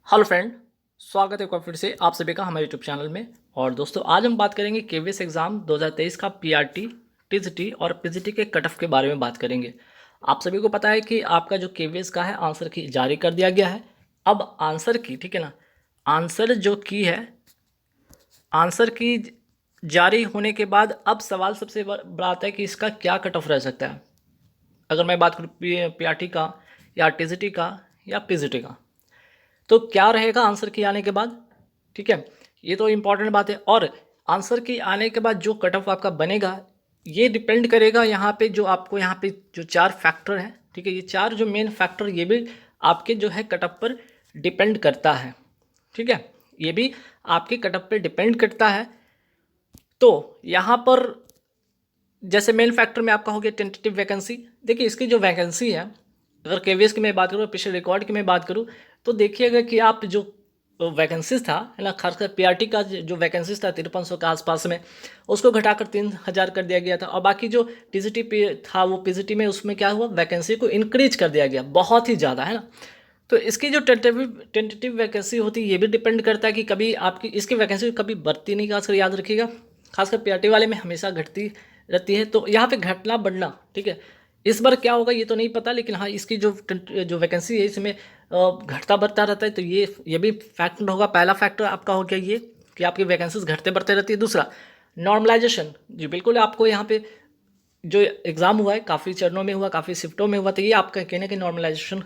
Hello friend, स्वागत है एक बार फिर से आप सभी का हमारे यूट्यूब चैनल में। और दोस्तों, आज हम बात करेंगे केवीएस एग्ज़ाम 2023 का पीआरटी, टीजीटी और पीजीटी के कट ऑफ के बारे में बात करेंगे। आप सभी को पता है कि आपका जो केवीएस का है आंसर की जारी कर दिया गया है। अब आंसर की, ठीक है ना, आंसर जो की है, आंसर की जारी होने के बाद अब सवाल सबसे बड़ा आता है कि इसका क्या कट ऑफ रह सकता है। अगर मैं बात करूँ पीआरटी का या टीजीटी का या पीजीटी का, तो क्या रहेगा आंसर की आने के बाद। ठीक है, ये तो इम्पॉर्टेंट बात है। और आंसर की आने के बाद जो कट ऑफ आपका बनेगा, ये डिपेंड करेगा यहाँ पे जो आपको यहाँ पे जो चार फैक्टर हैं, ठीक है, ये चार जो मेन फैक्टर, ये भी आपके जो है कट ऑफ पर डिपेंड करता है। ठीक है, ये भी आपके कट ऑफ पर डिपेंड करता है। तो यहाँ पर जैसे मेन फैक्टर में आपका हो गया टेंटेटिव वैकेंसी। देखिए, इसकी जो वैकेंसी है, अगर केवीएस की मैं बात करूँ, पिछले रिकॉर्ड की मैं बात करूँ, तो देखिएगा कि आप जो वैकेंसीज था, है ना, खासकर पीआरटी का जो वैकेंसीज था 5300 के आसपास में, उसको घटाकर 3000 कर दिया गया था। और बाकी जो टीजीटी था, वो पीजीटी में उसमें क्या हुआ, वैकेंसी को इंक्रीज कर दिया गया बहुत ही ज़्यादा, है ना। तो इसकी जो टेंटेटिव वैकेंसी होती है, ये भी डिपेंड करता है कि कभी आपकी इसकी वैकेंसी कभी बढ़ती नहीं, खासकर याद रखिएगा, खासकर पीआरटी वाले में हमेशा घटती रहती है। तो यहाँ पे घटना बढ़ना, ठीक है, इस बार क्या होगा ये तो नहीं पता, लेकिन हाँ, इसकी जो वैकेंसी है इसमें घटता बढ़ता रहता है। तो ये भी फैक्टर होगा। पहला फैक्टर आपका हो गया ये कि आपकी वैकेंसीज घटते बढ़ते रहती है। दूसरा, नॉर्मलाइजेशन। जी बिल्कुल, आपको यहाँ पे जो एग्ज़ाम हुआ है काफ़ी चरणों में हुआ, काफ़ी शिफ्टों में हुआ, तो ये आपका कहने की नॉर्मलाइजेशन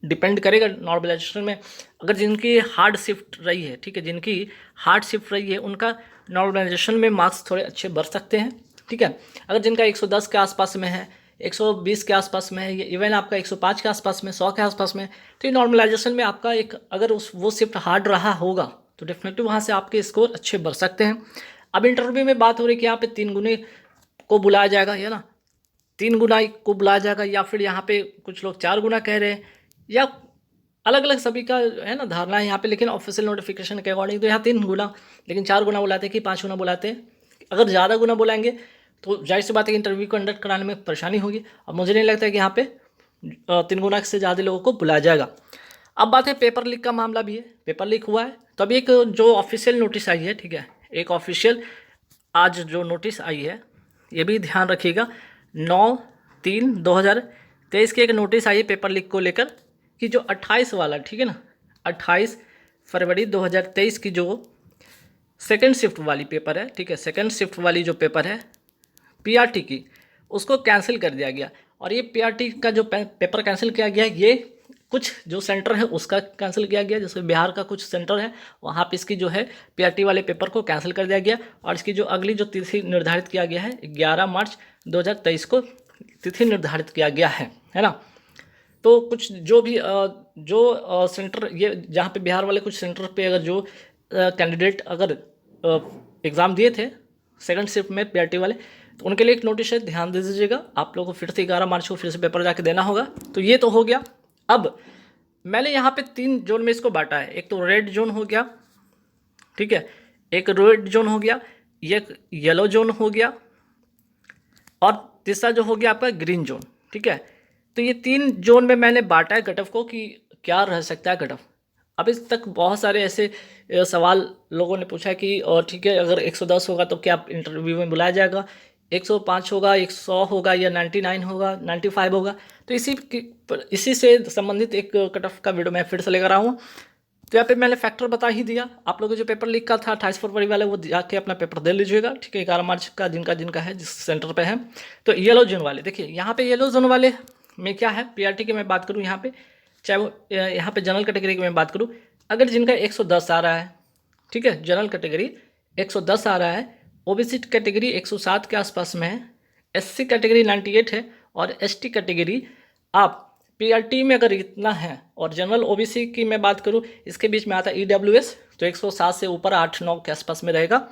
डिपेंड करेगा। नॉर्मलाइजेशन में अगर जिनकी हार्ड शिफ्ट रही है, ठीक है, जिनकी हार्ड शिफ्ट रही है, उनका नॉर्मलाइजेशन में मार्क्स थोड़े अच्छे बढ़ सकते हैं। ठीक है, अगर जिनका 110 के आसपास में है, 120 के आसपास में है, या इवन आपका 105 के आसपास में, 100 के आसपास में, तो ये नॉर्मलाइजेशन में आपका एक अगर वो शिफ्ट हार्ड रहा होगा, तो डेफिनेटली वहाँ से आपके स्कोर अच्छे बढ़ सकते हैं। अब इंटरव्यू में बात हो रही है कि यहाँ पे 3 गुने को बुलाया जाएगा, है ना, 3 गुना को बुलाया जाएगा, या फिर यहाँ पे कुछ लोग 4 गुना कह रहे हैं, या अलग अलग सभी का है ना धारणा है यहाँ पे। लेकिन ऑफिशियल नोटिफिकेशन के अकॉर्डिंग तो यहाँ 3 गुना, लेकिन 4 गुना बुलाते हैं कि 5 गुना बुलाते हैं। अगर ज़्यादा गुना बुलाएंगे तो जाहिर सी बात है कि इंटरव्यू को कंडक्ट कराने में परेशानी होगी। अब मुझे नहीं लगता है कि यहाँ पे 3 गुना से ज़्यादा लोगों को बुलाया जाएगा। अब बात है पेपर लीक का मामला भी है। पेपर लीक हुआ है, तो अभी एक जो ऑफिशियल नोटिस आई है, ठीक है, एक ऑफिशियल आज जो नोटिस आई है, ये भी ध्यान रखिएगा, 9/3/2023 की एक नोटिस आई है पेपर लीक को लेकर, कि जो 28 वाला, ठीक है ना, 28 फरवरी 2023 की जो सेकंड शिफ्ट वाली पेपर है, ठीक है, सेकंड शिफ्ट वाली जो पेपर है पीआरटी की, उसको कैंसिल कर दिया गया। और ये पीआरटी का जो पेपर कैंसिल किया गया, ये कुछ जो सेंटर है उसका कैंसिल किया गया, जैसे बिहार का कुछ सेंटर है, वहाँ पे इसकी जो है पीआरटी वाले पेपर को कैंसिल कर दिया गया। और इसकी जो अगली जो तिथि निर्धारित किया गया है, 11 मार्च 2023 को तिथि निर्धारित किया गया है ना। तो कुछ जो भी जो सेंटर, ये जहाँ पे बिहार वाले कुछ सेंटर पे अगर जो कैंडिडेट अगर एग्ज़ाम दिए थे सेकंड शिफ्ट में पीआरटी वाले, तो उनके लिए एक नोटिस है, ध्यान दे दीजिएगा। आप लोगों को फिर से 11 मार्च को फिर से पेपर जाके देना होगा। तो ये तो हो गया। अब मैंने यहाँ पे 3 जोन में इसको बांटा है। एक तो रेड जोन हो गया, ठीक है, एक रेड जोन हो गया, एक येलो जोन हो गया, और तीसरा जो हो गया आपका ग्रीन जोन। ठीक है, तो ये 3 जोन में मैंने बांटा है कट ऑफ को कि क्या रह सकता है कट ऑफ। अब इस तक बहुत सारे ऐसे सवाल लोगों ने पूछा कि और ठीक है, अगर 110 होगा तो क्या इंटरव्यू में बुलाया जाएगा, 105 होगा, 100 होगा, या 99 होगा, 95 होगा। तो इसी से संबंधित एक कट ऑफ का वीडियो मैं फिर से लेकर आया हूँ। तो यहाँ पे मैंने फैक्टर बता ही दिया। आप लोगों को जो पेपर लीक का था 28 फरवरी वाले, वो जाके अपना पेपर दे लीजिएगा, ठीक है, 11 मार्च का जिनका जिनका है, जिस सेंटर पे है। तो येलो जोन वाले, देखिए यहाँ पे येलो जोन वाले में क्या है, पीआरटी की मैं बात करूँ यहाँ पे, चाहे वो यहाँ पे जनरल कैटेगरी की मैं बात करूँ, अगर जिनका 110 आ रहा है, ठीक है, जनरल कैटेगरी 110 आ रहा है, ओबीसी कैटेगरी 107 के आसपास में है, एससी कैटेगरी 98 है, और एसटी कैटेगरी आप पीआरटी में अगर इतना है, और जनरल ओबीसी की मैं बात करूँ, इसके बीच में आता है ईडब्ल्यूएस, तो 107 से ऊपर 8-9 के आसपास में रहेगा।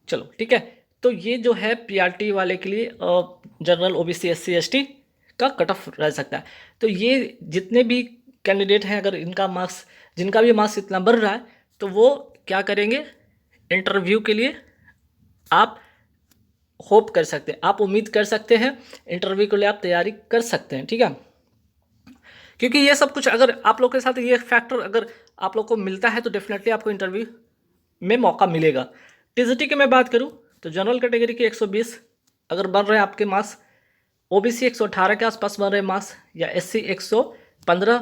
चलो ठीक है, तो ये जो है पीआरटी वाले के लिए जनरल ओबीसी एससी एसटी का कट ऑफ रह सकता है। तो ये जितने भी कैंडिडेट हैं, अगर जिनका भी मार्क्स इतना बढ़ रहा है, तो वो क्या करेंगे, इंटरव्यू के लिए आप होप कर सकते हैं, आप उम्मीद कर सकते हैं, इंटरव्यू के लिए आप तैयारी कर सकते हैं। ठीक है, क्योंकि ये सब कुछ अगर आप लोग के साथ ये फैक्टर अगर आप लोग को मिलता है तो डेफिनेटली आपको इंटरव्यू में मौका मिलेगा। टीजीटी की मैं बात करूँ तो जनरल कैटेगरी के 120 अगर बन रहे हैं आपके मार्क्स, ओबीसी 118 के आसपास बन रहे मार्क्स, या एससी 115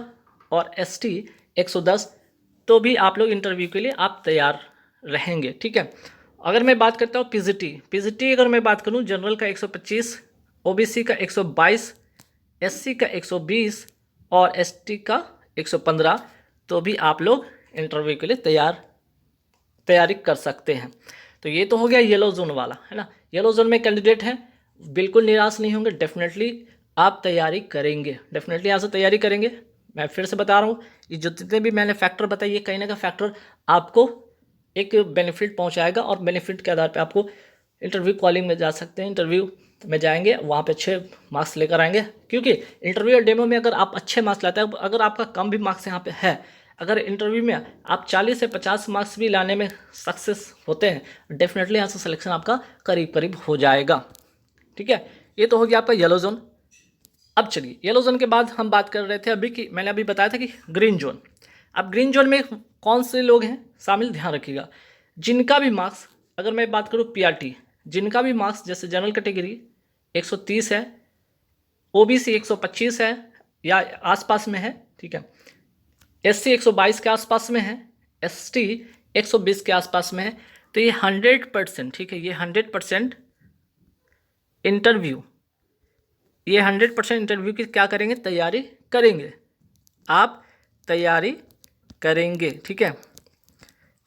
और एसटी 110, तो भी आप लोग इंटरव्यू के लिए आप तैयार रहेंगे। ठीक है। अगर मैं बात करता हूँ पीजीटी अगर मैं बात करूँ, जनरल का 125, ओबीसी का 122, एससी का 120 और एसटी का 115, तो भी आप लोग इंटरव्यू के लिए तैयारी कर सकते हैं। तो ये तो हो गया येलो जोन वाला, है ना। येलो जोन में कैंडिडेट हैं, बिल्कुल निराश नहीं होंगे, डेफिनेटली आप तैयारी करेंगे, डेफिनेटली यहाँ से तैयारी करेंगे। मैं फिर से बता रहा हूँ, ये जो जितने भी मैंने फैक्टर बताए, ये कहीं ना कहीं फैक्टर आपको एक बेनिफिट पहुँचाएगा, और बेनिफिट के आधार पर आपको इंटरव्यू कॉलिंग में जा सकते हैं, इंटरव्यू में जाएंगे, वहाँ पे अच्छे मार्क्स लेकर आएंगे। क्योंकि इंटरव्यू और डेमो में अगर आप अच्छे मार्क्स लाते हैं, अगर आपका कम भी मार्क्स यहाँ पे है, अगर इंटरव्यू में आप 40 से 50 मार्क्स भी लाने में सक्सेस होते हैं, डेफिनेटली यहाँ से सिलेक्शन आपका करीब करीब हो जाएगा। ठीक है, ये तो हो गया आपका येलो जोन। अब चलिए येलो जोन के बाद हम बात कर रहे थे अभी कि मैंने अभी बताया था कि ग्रीन जोन। अब ग्रीन जोन में कौन से लोग हैं शामिल, ध्यान रखिएगा। जिनका भी मार्क्स, अगर मैं बात करूँ पीआरटी, जिनका भी मार्क्स जैसे जनरल कैटेगरी 130 है, ओबीसी 125 है या आसपास में है, ठीक है, एससी 122 के आसपास में है, एसटी 120 के आसपास में है, तो ये 100%, ठीक है, ये 100% इंटरव्यू, ये 100% इंटरव्यू की क्या करेंगे, तैयारी करेंगे, आप तैयारी करेंगे। ठीक है,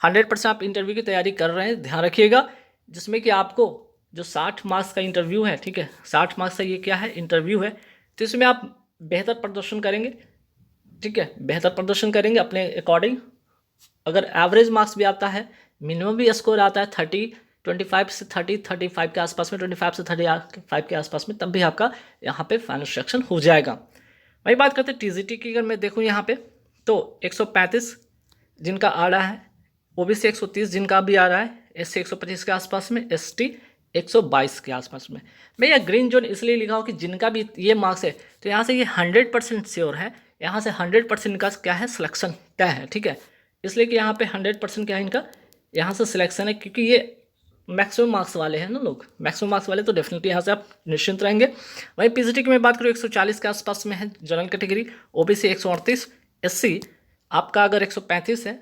100% आप इंटरव्यू की तैयारी कर रहे हैं, ध्यान रखिएगा। जिसमें कि आपको जो 60 मार्क्स का इंटरव्यू है, ठीक है, 60 मार्क्स का ये क्या है, इंटरव्यू है, तो इसमें आप बेहतर प्रदर्शन करेंगे। ठीक है, बेहतर प्रदर्शन करेंगे अपने अकॉर्डिंग। अगर एवरेज मार्क्स भी आता है, मिनिमम भी स्कोर आता है 25 से 35 के आसपास में, 25 से 35 के आसपास में, तब भी आपका यहाँ पे फाइनल सिलेक्शन हो जाएगा। वही बात करते हैं टीजीटी की, अगर मैं देखूँ यहाँ पे तो 135 जिनका आ रहा है, ओबीसी 130 जिनका भी आ रहा है, एससी 125 के आसपास में, एसटी 122 के आसपास में। मैं यह ग्रीन जोन इसलिए लिखा हूँ कि जिनका भी ये मार्क्स है, तो यहाँ से ये 100% श्योर है, यहाँ से 100% का क्या है, सिलेक्शन तय है। ठीक है, इसलिए कि यहाँ पे 100% क्या है इनका, यहाँ से सिलेक्शन है, क्योंकि ये मैक्सिमम मार्क्स वाले हैं ना लोग, मैक्सिमम मार्क्स वाले, तो डेफिनेटली यहाँ से आप निश्चिंत रहेंगे। वहीं पीजीटी की मैं बात करूँ 140 के आसपास में है जनरल कैटेगरी, ओबीसी 138, एससी आपका अगर 135 है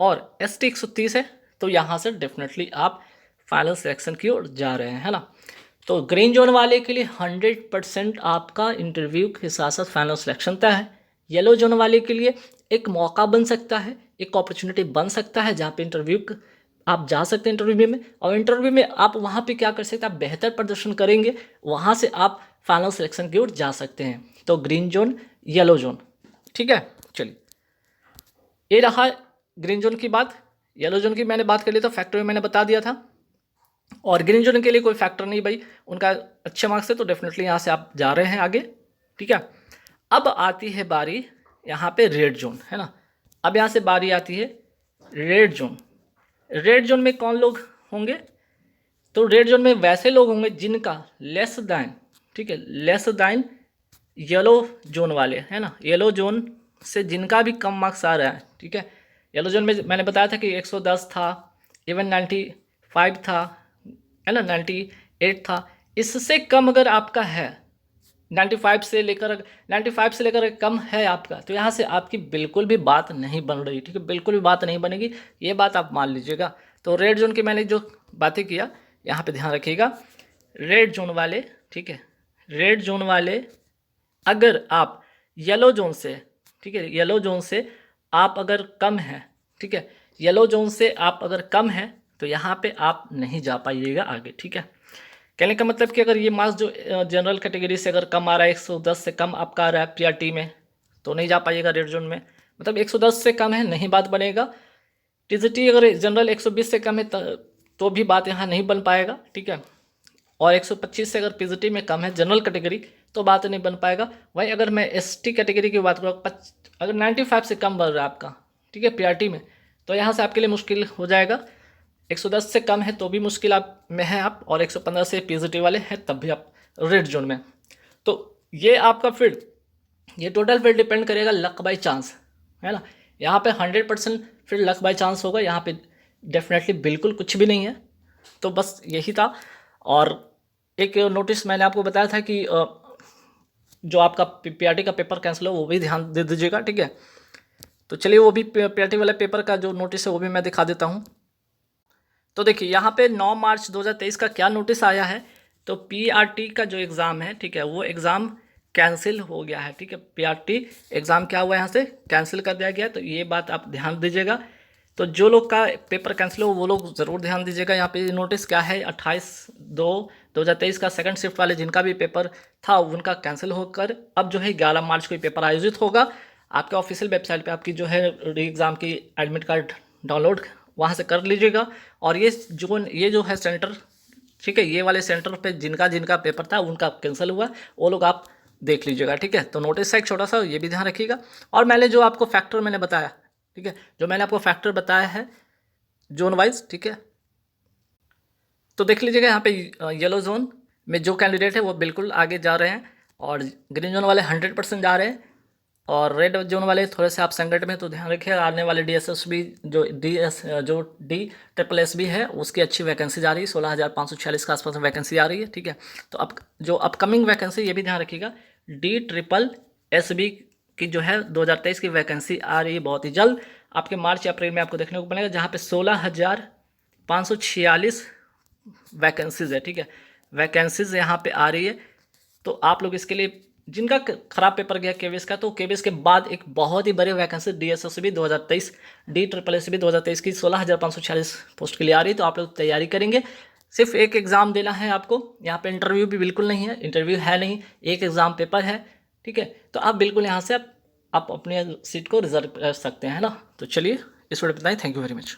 और एसटी 130 है, तो यहाँ से डेफिनेटली आप फाइनल सिलेक्शन की ओर जा रहे हैं, है ना। तो ग्रीन जोन वाले के लिए 100% आपका इंटरव्यू के साथ साथ फाइनल सिलेक्शन तय है। येलो जोन वाले के लिए एक मौका बन सकता है, एक अपॉर्चुनिटी बन सकता है, जहाँ पे इंटरव्यू आप जा सकते हैं इंटरव्यू में, और इंटरव्यू में आप वहाँ पे क्या कर सकते हैं, आप बेहतर प्रदर्शन करेंगे, वहाँ से आप फाइनल सिलेक्शन की ओर जा सकते हैं। तो ग्रीन जोन, येलो जोन, ठीक है। चलिए, ये रहा ग्रीन जोन की बात। येलो जोन की मैंने बात कर ली, तो फैक्टर में मैंने बता दिया था, और ग्रीन जोन के लिए कोई फैक्टर नहीं भाई, उनका अच्छे मार्क्स है, तो डेफिनेटली यहाँ से आप जा रहे हैं आगे। ठीक है, अब आती है बारी यहाँ पे रेड जोन, है ना। अब यहाँ से बारी आती है रेड जोन। रेड जोन में कौन लोग होंगे, तो रेड जोन में वैसे लोग होंगे जिनका लेस दैन, ठीक है, लेस दैन येलो जोन वाले, है ना। येलो जोन से जिनका भी कम मार्क्स आ रहा है, ठीक है, येलो जोन में मैंने बताया था कि 110 था, इवन 95 था, है ना, 98 था, इससे कम अगर आपका है 95 से लेकर कम है आपका, तो यहाँ से आपकी बिल्कुल भी बात नहीं बन रही, ठीक है, बिल्कुल भी बात नहीं बनेगी, ये बात आप मान लीजिएगा। तो रेड जोन की मैंने जो बातें किया, यहाँ पे ध्यान रखिएगा। रेड जोन वाले, ठीक है, रेड जोन वाले अगर आप येलो जोन से, ठीक है, येलो जोन से आप अगर कम है, ठीक है, येलो जोन से आप अगर कम है, तो यहाँ पे आप नहीं जा पाइएगा आगे। ठीक है, कहने का मतलब कि अगर ये मार्क्स जो जनरल कैटेगरी से अगर कम आ रहा है, 110 से कम आपका आ रहा है पीआरटी में, तो नहीं जा पाइएगा रेड जोन में। मतलब 110 से कम है, नहीं बात बनेगा। टीजीटी अगर जनरल 120 से कम है तो भी बात यहाँ नहीं बन पाएगा। ठीक है, और 125 से अगर पीजीटी में कम है जनरल कैटेगरी, तो बात नहीं बन पाएगा। वहीं अगर मैं एसटी कैटेगरी की बात करूँ, अगर 95 से कम बढ़ रहा है आपका, ठीक है, पीआरटी में, तो यहाँ से आपके लिए मुश्किल हो जाएगा। 110 से कम है तो भी मुश्किल आप में है आप, और 115 से पीजीटी वाले हैं तब भी आप रेड जोन में। तो ये आपका फिर ये टोटल फिर डिपेंड करेगा लक बाई चांस, है ना। यहाँ पे 100% फिर लक बाई चांस होगा, यहाँ पे डेफिनेटली बिल्कुल कुछ भी नहीं है। तो बस यही था। और एक नोटिस मैंने आपको बताया था कि जो आपका पीआरटी का पेपर कैंसिल हो वो भी ध्यान दे दीजिएगा, ठीक है। तो चलिए वो भी पीआरटी वाले पेपर का जो नोटिस है वो भी मैं दिखा देता हूँ। तो देखिए यहाँ पे 9 मार्च 2023 का क्या नोटिस आया है। तो पीआरटी का जो एग्ज़ाम है, ठीक है, वो एग्ज़ाम कैंसिल हो गया है, ठीक है। पीआरटी एग्ज़ाम क्या हुआ है, यहाँ से कैंसिल कर दिया गया है। तो ये बात आप ध्यान दीजिएगा। तो जो लोग का पेपर कैंसिल हो वो लोग ज़रूर ध्यान दीजिएगा। यहाँ पे नोटिस क्या है, 28/2/2023 का सेकंड शिफ्ट वाले जिनका भी पेपर था उनका कैंसिल होकर अब जो है 11 मार्च को पेपर आयोजित होगा। आपके ऑफिशियल वेबसाइट पे आपकी जो है री एग्ज़ाम की एडमिट कार्ड डाउनलोड वहाँ से कर लीजिएगा। और ये जो है सेंटर, ठीक है, ये वाले सेंटर पे जिनका जिनका पेपर था उनका कैंसिल हुआ, वो लोग आप देख लीजिएगा, ठीक है। तो नोटिस है एक छोटा सा, ये भी ध्यान रखिएगा। और मैंने जो आपको फैक्टर मैंने बताया, ठीक है, जो मैंने आपको फैक्टर बताया है जोन वाइज, ठीक है, तो देख लीजिएगा यहाँ पे येलो जोन में जो कैंडिडेट है वो बिल्कुल आगे जा रहे हैं, और ग्रीन जोन वाले 100% जा रहे हैं, और रेड जोन वाले थोड़े से आप संकट में। तो ध्यान रखिए आने वाले DSS भी जो DSSS भी है उसकी अच्छी वैकेंसी जा रही है, 16,546 के आसपास वैकेंसी आ रही है, ठीक है। तो अब जो अपकमिंग वैकेंसी ये भी ध्यान रखिएगा, DSSS की जो है 2023 की वैकेंसी आ रही है बहुत ही जल्द, आपके मार्च अप्रैल में आपको देखने को मिलेगा, जहाँ पे 16,546 वैकेंसीज है, ठीक है, वैकेंसीज यहाँ पे आ रही है। तो आप लोग इसके लिए जिनका खराब पेपर गया केवीएस का, तो केवीएस के बाद एक बहुत ही बड़ी वैकेंसी DSSS 2023 DSSS 2023 की 16,546 पोस्ट के लिए आ रही है। तो आप लोग तैयारी करेंगे, सिर्फ एक एग्ज़ाम देना है आपको, यहाँ पे इंटरव्यू भी बिल्कुल नहीं है, इंटरव्यू है नहीं, एक एग्ज़ाम पेपर है, ठीक है। तो आप बिल्कुल यहाँ से आप अपने सीट को रिजर्व कर सकते हैं, है ना। तो चलिए इस वीडियो में इतना ही, थैंक यू वेरी मच।